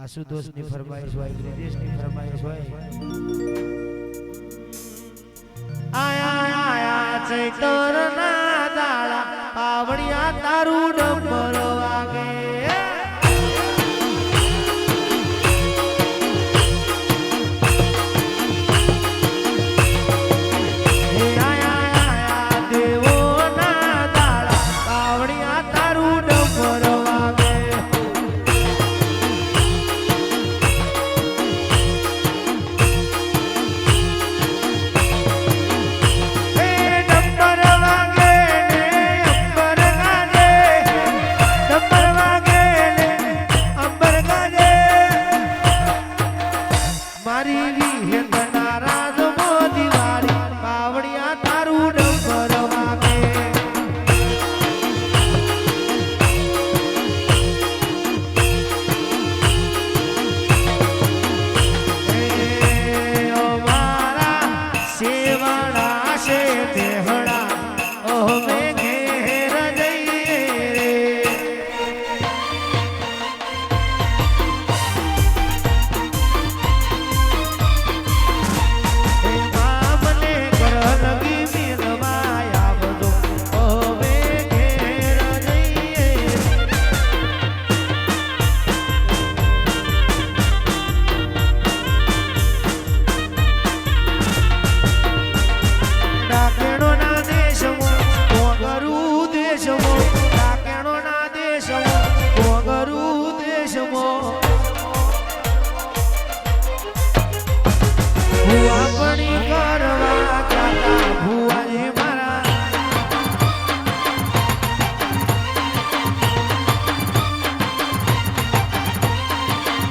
આશુતોષની ફરમાઈશ હોય, બ્રિજેશની ફરમાઈશ હોય. આયા આયા ચૈતરના દાડા પાવડિયા તારું ડમર વાગે.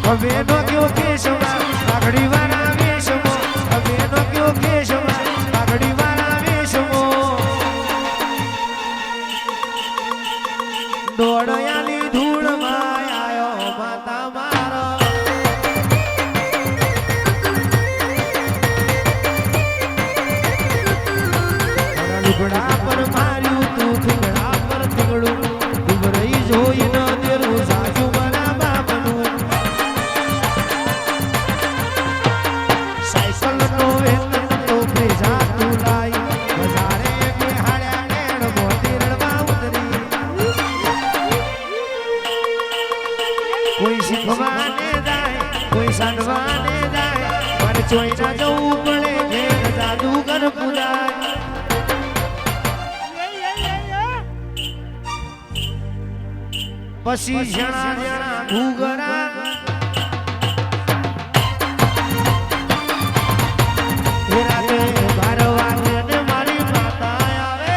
હવે નો કયો કેશવા પાઘડી વાળા વેશમો, હવે નો કયો કેશવા પાઘડી વાળા વેશમો. દોડયાની ધૂળમાં આયો માતા મારો. લુગડા પર માર્યું તું થુગડા પર થુગડું, ડુબરઈ જોઈ ન દેરું સાજુ મારા બાપનું. સાયકલ નો વેતન તો ભેજા તું લાઈ, બજારે બેહાડ્યા નેણ મોતી રડવા ઉતરી. કોઈ શીખવાને જાય, કોઈ સાંડવાને જાય, પણ ચોઈ ના જવું પડે ઘેર જાદુગર પુરાય. પછી જણા જણા ઘૂઘરા રાતે 12 વાગે ને મારી માતા આવે.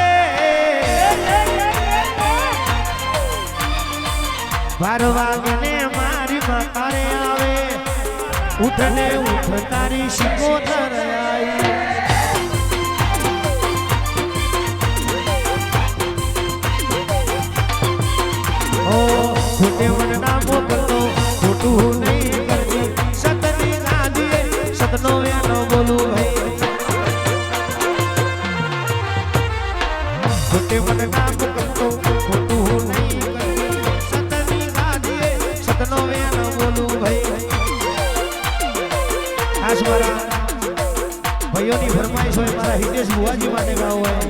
12 વાગે ને મારી માતા રે આવે. ઉઠને ઉઠ તારી શિકોતર આવી. ખોટે મન ના મોકલતો, ખોટું નહીં કરતી, સતની ગાદીએ સતનો વેનો બોલું ભાઈ. ખોટે મન ના મોકલતો, ખોટું નહીં કરતી, સતની ગાદીએ સતનો વેનો બોલું ભાઈ. ખાસ મારા ભાઈઓની ફરમાઈશ હોય, મારા હિતેશ બુવાજી માટે ગાવ હોય.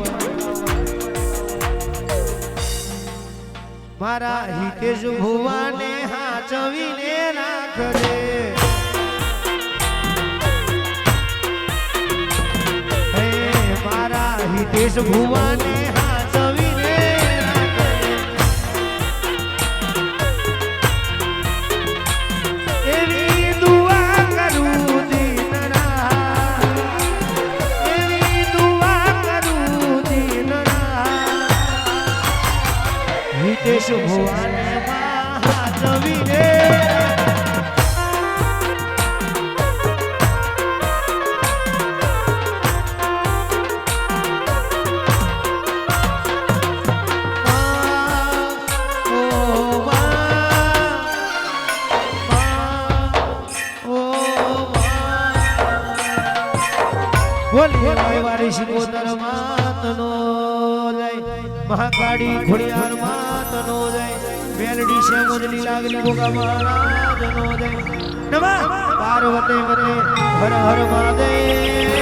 મારા હિતેશ ભુવાને હાચવીને રાખજે. હે મારા હિતેશ ભુવાને હાચવીને રાખજે. એવી દુઆ કરું દિન રાત, એવી દુઆ કરું દિન રાત. હિતેશ ભુવાને હાચવીને. બોલીએ વારી શિકોતર માતનો જય. મહાકાળી ખોડિયાર માતનો જય મેલડી છે મુદલી લાગલી ગોગા મહારાજનો જય નમઃ પાર્વતી પતે હર હર મહાદેવ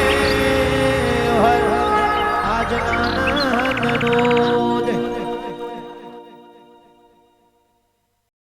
હર આજના નંદનો